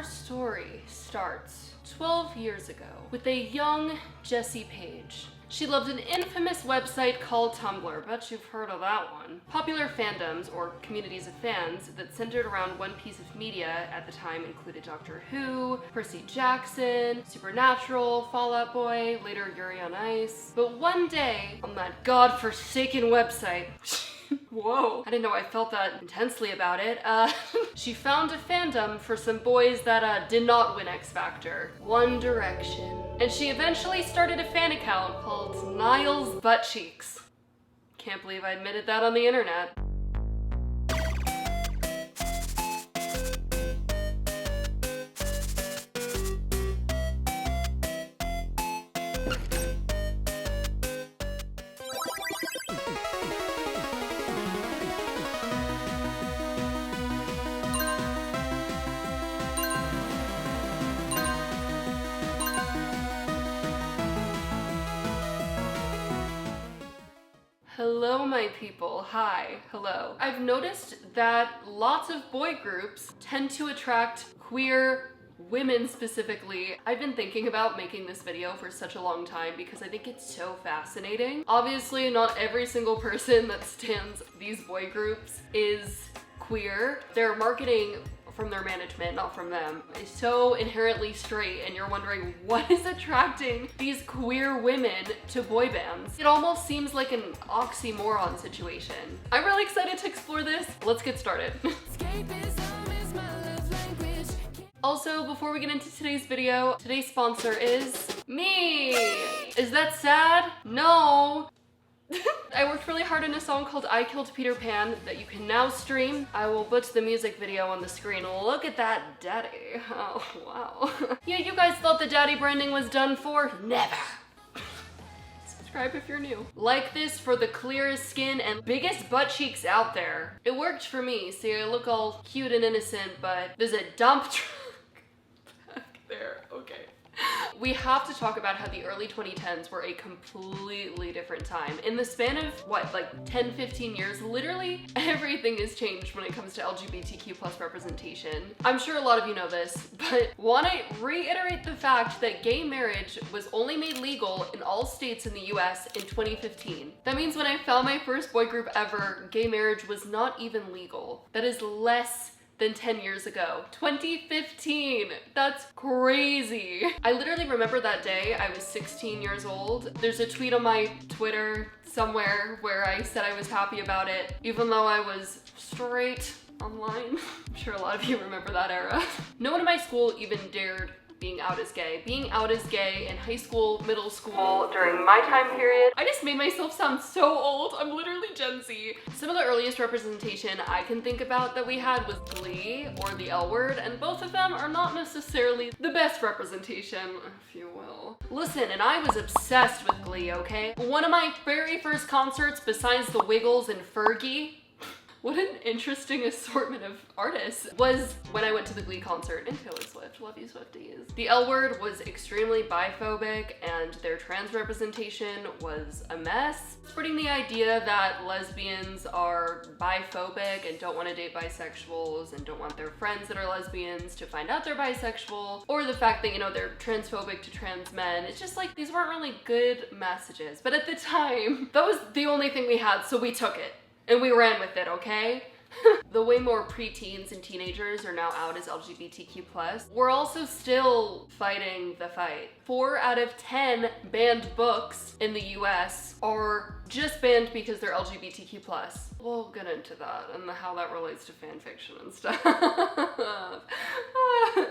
story starts 12 years ago with a young Jessie Page. She loved an infamous website called Tumblr. Bet you've heard of that one. Popular fandoms, or communities of fans, that centered around one piece of media at the time included Doctor Who, Percy Jackson, Supernatural, Fall Out Boy, later Yuri on Ice. But one day, on that godforsaken website, whoa, I didn't know I felt that intensely about it. She found a fandom for some boys that did not win X Factor. One Direction. And she eventually started a fan account called Niall's BUTTCHEEKS. Can't believe I admitted that on the internet. Hello, my people. Hi. Hello. I've noticed that lots of boy groups tend to attract queer women specifically. I've been thinking about making this video for such a long time because I think it's so fascinating. Obviously, not every single person that stands these boy groups is queer. They're marketing from their management, not from them, is so inherently straight, and you're wondering what is attracting these queer women to boy bands. It almost seems like an oxymoron situation. I'm really excited to explore this. Let's get started. Also, before we get into today's video, today's sponsor is me. Is that sad? No. I worked really hard on a song called I Killed Peter Pan that you can now stream. I will put the music video on the screen. Look at that daddy. Oh, wow. Yeah, you guys thought the daddy branding was done for? Never. Subscribe if you're new. Like this for the clearest skin and biggest butt cheeks out there. It worked for me. See, I look all cute and innocent, but there's a dump truck back there. Okay. We have to talk about how the early 2010s were a completely different time. In the span of, what, like 10, 15 years, literally everything has changed when it comes to LGBTQ plus representation. I'm sure a lot of you know this, but want to reiterate the fact that gay marriage was only made legal in all states in the US in 2015. That means when I found my first boy group ever, gay marriage was not even legal. That is less than 10 years ago. 2015! That's crazy. I literally remember that day. I was 16 years old. There's a tweet on my Twitter somewhere where I said I was happy about it, even though I was straight online. I'm sure a lot of you remember that era. No one in my school even dared being out as gay. Being out as gay in high school, middle school, during my time period. I just made myself sound so old. I'm literally Gen Z. Some of the earliest representation I can think about that we had was Glee or the L Word, and both of them are not necessarily the best representation, if you will. Listen, and I was obsessed with Glee, okay? One of my very first concerts, besides the Wiggles and Fergie, what an interesting assortment of artists, was when I went to the Glee concert. And Taylor Swift, love you Swifties. The L Word was extremely biphobic and their trans representation was a mess. Spreading the idea that lesbians are biphobic and don't want to date bisexuals and don't want their friends that are lesbians to find out they're bisexual, or the fact that, you know, they're transphobic to trans men. It's just like, these weren't really good messages. But at the time, that was the only thing we had, so we took it. And we ran with it, okay? The way more preteens and teenagers are now out as LGBTQ+, we're also still fighting the fight. 4 out of 10 banned books in the US are just banned because they're LGBTQ+. We'll get into that and how that relates to fan fiction and stuff.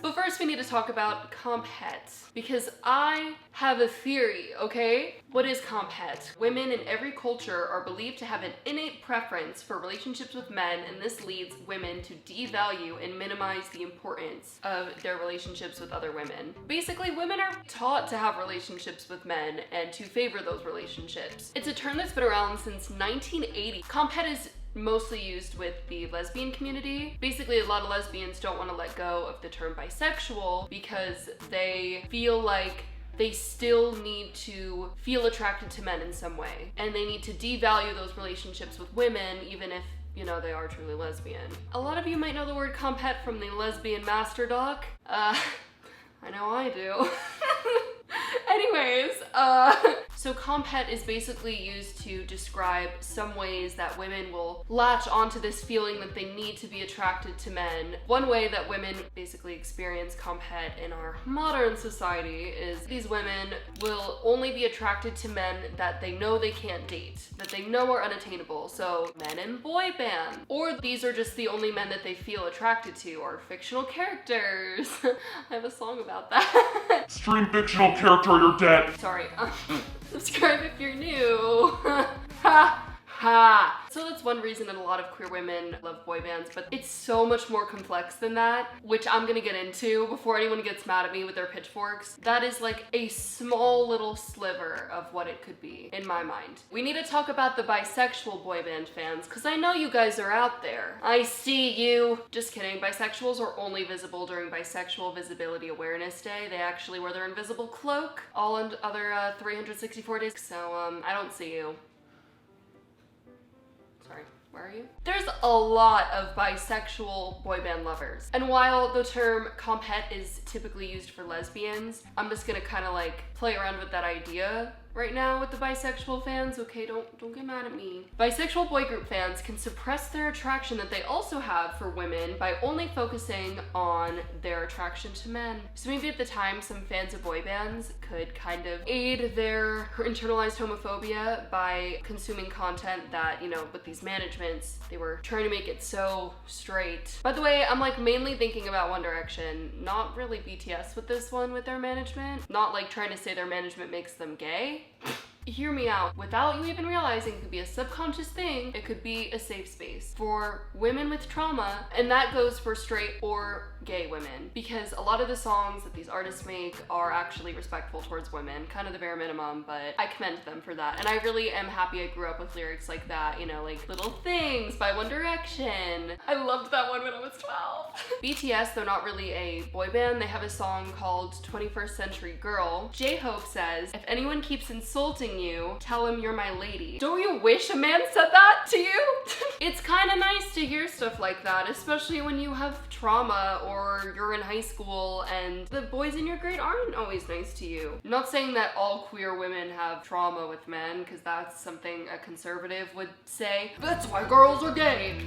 But first we need to talk about comp hets, because I have a theory, okay? What is comp het? Women in every culture are believed to have an innate preference for relationships with men, and this leads women to devalue and minimize the importance of their relationships with other women. Basically, women are taught to have relationships with men and to favor those relationships. It's a term that's been around since 1980. Comp het is mostly used with the lesbian community. Basically, a lot of lesbians don't want to let go of the term bisexual because they feel like they still need to feel attracted to men in some way, and they need to devalue those relationships with women, even if, you know they are truly lesbian. A lot of you might know the word comphet from the Lesbian Master Doc. I know I do. Anyways, so comphet is basically used to describe some ways that women will latch onto this feeling that they need to be attracted to men. One way that women basically experience comphet in our modern society is these women will only be attracted to men that they know they can't date, that they know are unattainable, so men in boy bands. Or these are just the only men that they feel attracted to, or fictional characters. I have a song about that. Stream fictional character or you're dead. Sorry. Subscribe if you're new. Ha! Ha! So that's one reason that a lot of queer women love boy bands, but it's so much more complex than that, which I'm gonna get into before anyone gets mad at me with their pitchforks. That is like a small little sliver of what it could be, in my mind. We need to talk about the bisexual boy band fans, because I know you guys are out there. I see you. Just kidding, bisexuals are only visible during Bisexual Visibility Awareness Day. They actually wear their invisible cloak all other 364 days, so I don't see you. Sorry, where are you? There's a lot of bisexual boy band lovers. And while the term comphet is typically used for lesbians, I'm just gonna kind of like play around with that idea right now with the bisexual fans, okay? Don't get mad at me. Bisexual boy group fans can suppress their attraction that they also have for women by only focusing on their attraction to men. So maybe at the time, some fans of boy bands could kind of aid their internalized homophobia by consuming content that, you know, with these managements, they were trying to make it so straight. By the way, I'm like mainly thinking about One Direction, not really BTS with this one with their management. Not like trying to say their management makes them gay. Hear me out. Without you even realizing, it could be a subconscious thing. It could be a safe space for women with trauma, and that goes for straight or gay women, because a lot of the songs that these artists make are actually respectful towards women, kind of the bare minimum, but I commend them for that. And I really am happy I grew up with lyrics like that, you know, like Little Things by One Direction. I loved that one when I was 12. BTS, they're not really a boy band. They have a song called 21st Century Girl. J-Hope says, if anyone keeps insulting you, tell him you're my lady. Don't you wish a man said that to you? It's kind of nice to hear stuff like that, especially when you have trauma or you're in high school and the boys in your grade aren't always nice to you. I'm not saying that all queer women have trauma with men, because that's something a conservative would say. That's why girls are gay.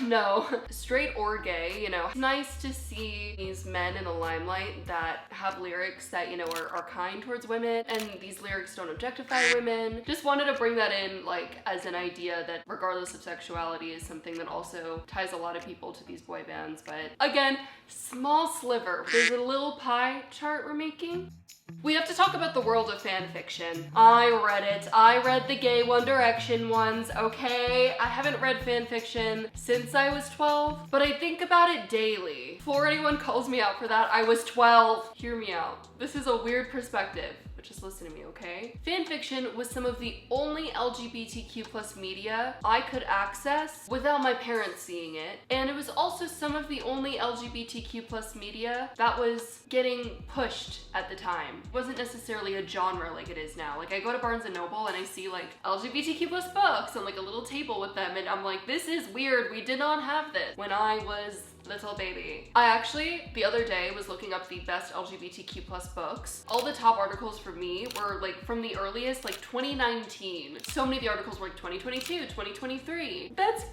No. Straight or gay, you know. It's nice to see these men in the limelight that have lyrics that, you know, are kind towards women, and these lyrics don't objectify women. Just wanted to bring that in, like, as an idea that regardless of sexuality is something that also ties a lot of people to these boy bands. But again, small sliver. There's a little pie chart we're making. We have to talk about the world of fan fiction. I read it. I read the gay One Direction ones, okay? I haven't read fan fiction since I was 12, but I think about it daily. Before anyone calls me out for that, I was 12. Hear me out. This is a weird perspective, but just listen to me, okay? Fan fiction was some of the only LGBTQ+ media I could access without my parents seeing it, and it was also some of the only LGBTQ+ media that was getting pushed at the time. It wasn't necessarily a genre like it is now. Like, I go to Barnes & Noble and I see like LGBTQ+ books on like a little table with them, and I'm like, this is weird. We did not have this when I was little baby. I actually, the other day, was looking up the best LGBTQ+ books. All the top articles for me were like from the earliest, like 2019. So many of the articles were like 2022, 2023. That's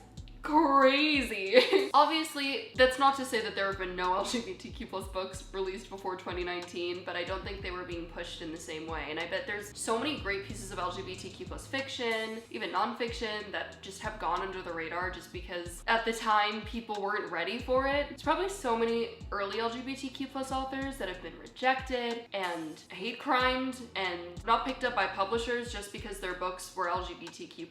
crazy. Obviously, that's not to say that there have been no LGBTQ+ books released before 2019, but I don't think they were being pushed in the same way. And I bet there's so many great pieces of LGBTQ+ fiction, even nonfiction, that just have gone under the radar just because at the time people weren't ready for it. There's probably so many early LGBTQ+ authors that have been rejected and hate crimed and not picked up by publishers just because their books were LGBTQ+,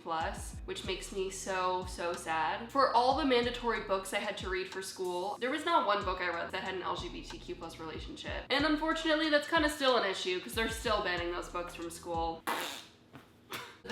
which makes me so sad. For all the mandatory books I had to read for school, there was not one book I read that had an LGBTQ+ relationship. And unfortunately, that's kind of still an issue because they're still banning those books from school.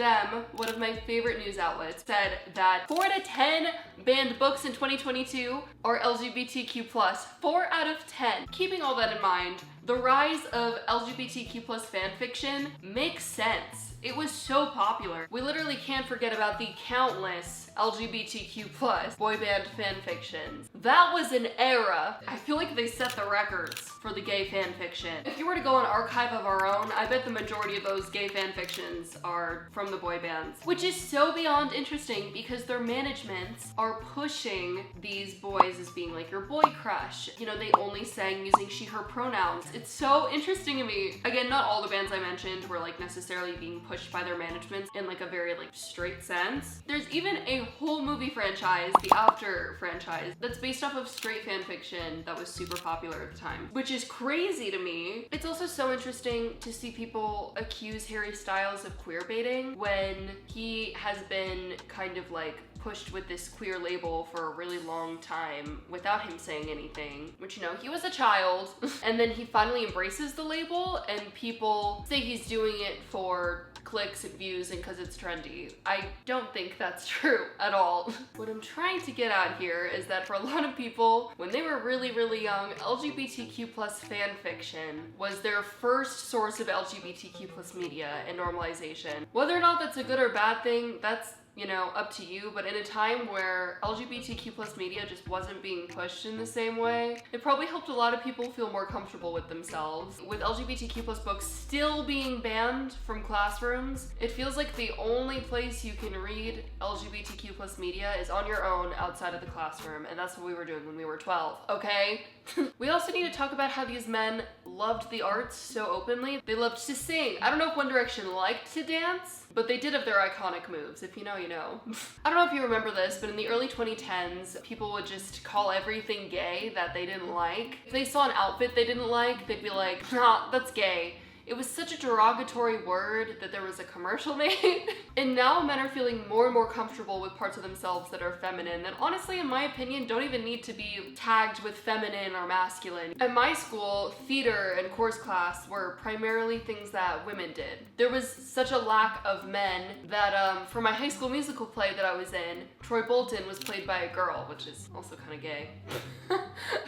Them, one of my favorite news outlets, said that 4 out of 10 banned books in 2022 are LGBTQ+. 4 out of 10. Keeping all that in mind, the rise of LGBTQ+ fanfiction makes sense. It was so popular. We literally can't forget about the countless LGBTQ+ boy band fanfictions. That was an era. I feel like they set the records for the gay fanfiction. If you were to go on Archive of Our Own, I bet the majority of those gay fanfictions are from the boy bands. Which is so beyond interesting because their managements are pushing these boys as being like your boy crush. You know, they only sang using she, her pronouns. It's so interesting to me. Again, not all the bands I mentioned were like necessarily being pushed by their managements in like a very like straight sense. There's even a whole movie franchise, the After franchise, that's based off of straight fan fiction that was super popular at the time, which is crazy to me. It's also so interesting to see people accuse Harry Styles of queer baiting when he has been kind of like pushed with this queer label for a really long time without him saying anything, which, you know, he was a child and then he finally embraces the label and people say he's doing it for clicks and views and because it's trendy. I don't think that's true at all. What I'm trying to get at here is that for a lot of people, when they were really, really young, LGBTQ+ fan fiction was their first source of LGBTQ+ media and normalization. Whether or not that's a good or bad thing, that's, you know, up to you, but in a time where LGBTQ+ media just wasn't being pushed in the same way, it probably helped a lot of people feel more comfortable with themselves. With LGBTQ+ books still being banned from classrooms, it feels like the only place you can read LGBTQ+ media is on your own outside of the classroom, and that's what we were doing when we were 12, okay? We also need to talk about how these men loved the arts so openly. They loved to sing. I don't know if One Direction liked to dance, but they did have their iconic moves. If you know, you know. I don't know if you remember this, but in the early 2010s, people would just call everything gay that they didn't like. If they saw an outfit they didn't like, they'd be like, nah, that's gay. It was such a derogatory word that there was a commercial made. And now men are feeling more and more comfortable with parts of themselves that are feminine that honestly, in my opinion, don't even need to be tagged with feminine or masculine. At my school, theater and chorus class were primarily things that women did. There was such a lack of men that for my High School Musical play that I was in, Troy Bolton was played by a girl, which is also kind of gay.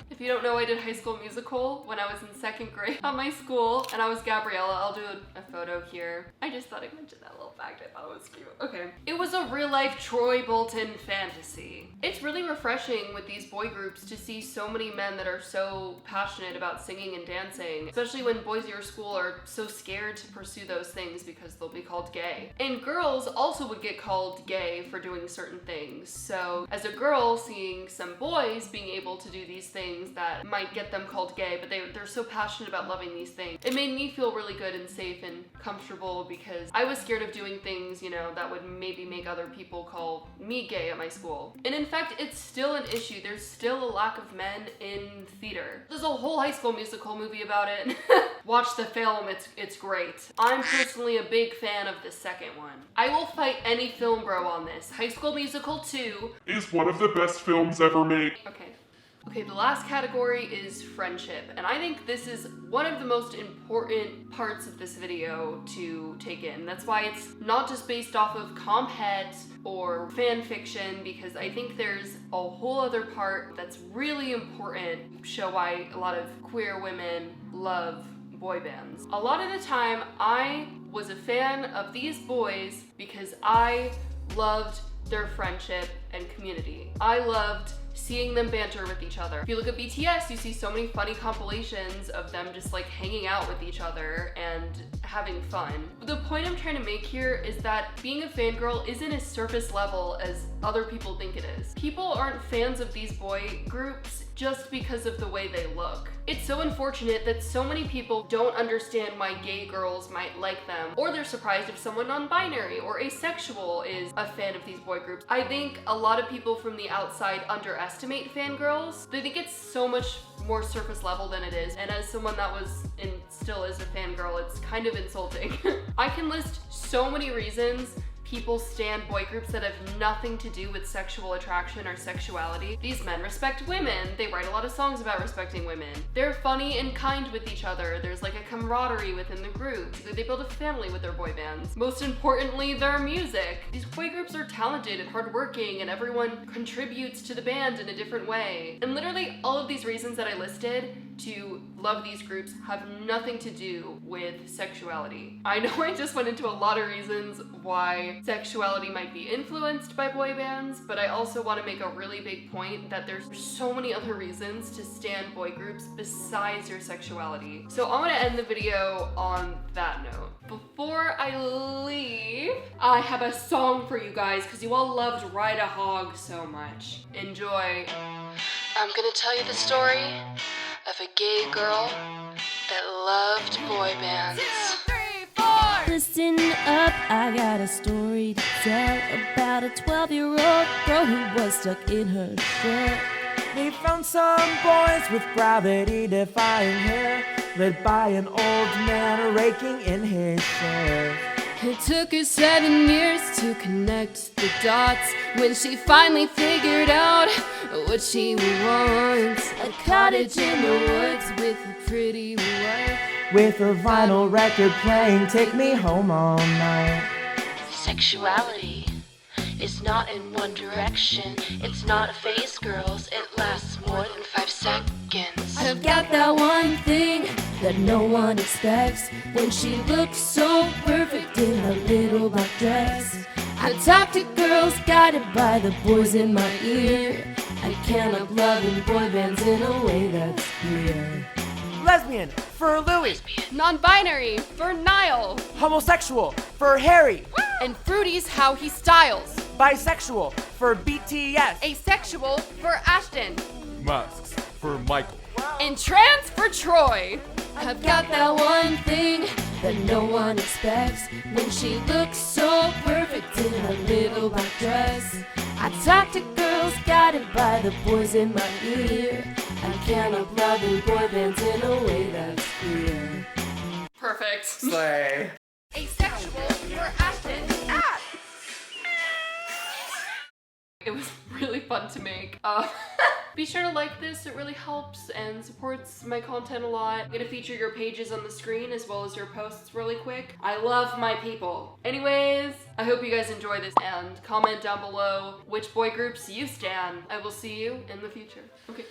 If you don't know, I did High School Musical when I was in 2nd grade at my school, and I was Gabriella. I'll do a photo here. I just thought I'd mention that little fact. I thought it was cute. Okay. It was a real-life Troy Bolton fantasy. It's really refreshing with these boy groups to see so many men that are so passionate about singing and dancing, especially when boys at your school are so scared to pursue those things because they'll be called gay. And girls also would get called gay for doing certain things. So as a girl, seeing some boys being able to do these things that might get them called gay, but they're so passionate about loving these things, it made me feel really good and safe and comfortable because I was scared of doing things, you know, that would maybe make other people call me gay at my school. And in fact, it's still an issue. There's still a lack of men in theater. There's a whole High School Musical movie about it. Watch the film, it's great. I'm personally a big fan of the second one. I will fight any film bro on this. High School Musical 2 is one of the best films ever made. Okay, the last category is friendship, and I think this is one of the most important parts of this video to take in. That's why it's not just based off of comp het or fan fiction, because I think there's a whole other part that's really important to show why a lot of queer women love boy bands. A lot of the time, I was a fan of these boys because I loved their friendship and community. I loved seeing them banter with each other. If you look at BTS, you see so many funny compilations of them just like hanging out with each other and having fun. The point I'm trying to make here is that being a fangirl isn't as surface level as other people think it is. People aren't fans of these boy groups just because of the way they look. It's so unfortunate that so many people don't understand why gay girls might like them, or they're surprised if someone non-binary or asexual is a fan of these boy groups. I think a lot of people from the outside underestimate fangirls. They think it's so much more surface level than it is, and as someone that was and still is a fangirl, it's kind of insulting. I can list so many reasons people stan boy groups that have nothing to do with sexual attraction or sexuality. These men respect women. They write a lot of songs about respecting women. They're funny and kind with each other. There's like a camaraderie within the group. They build a family with their boy bands. Most importantly, their music. These boy groups are talented and hardworking, and everyone contributes to the band in a different way. And literally all of these reasons that I listed to love these groups have nothing to do with sexuality. I know I just went into a lot of reasons why sexuality might be influenced by boy bands, but I also want to make a really big point that there's so many other reasons to stan boy groups besides your sexuality. So I'm gonna end the video on that note. Before I leave, I have a song for you guys because you all loved Ride a Hog so much. Enjoy. I'm gonna tell you the story of a gay girl that loved boy bands. 2, 3, 4! Listen up, I got a story to tell about a 12-year-old girl who was stuck in her shell. They found some boys with gravity-defying hair, led by an old man raking in his share. It took her 7 years to connect the dots when she finally figured out what she wants. A cottage in the woods with a pretty wife, With a vinyl record playing Take Me Home All Night. Sexuality is not in one direction. It's not a phase, girls. It lasts more than 5 seconds. I've got that one thing that no one expects when she looks so perfect in her little black dress. I talk to girls guided by the boys in my ear. I can't help loving boy bands in a way that's clear. Lesbian for Louis. Non-binary for Niall. Homosexual for Harry. And Fruity's how he styles. Bisexual for BTS. Asexual for Ashton. Masks for Michael. And trans for Troy. I've got that one thing that no one expects when she looks so perfect in her little black dress. I talk to girls guided by the boys in my ear. I can't help loving boy bands in a way that's clear. Perfect. Slay. Asexual for Ashton. It was really fun to make. Be sure to like this, it really helps and supports my content a lot. I'm gonna feature your pages on the screen as well as your posts really quick. I love my people. Anyways, I hope you guys enjoy this and comment down below which boy groups you stan. I will see you in the future. Okay.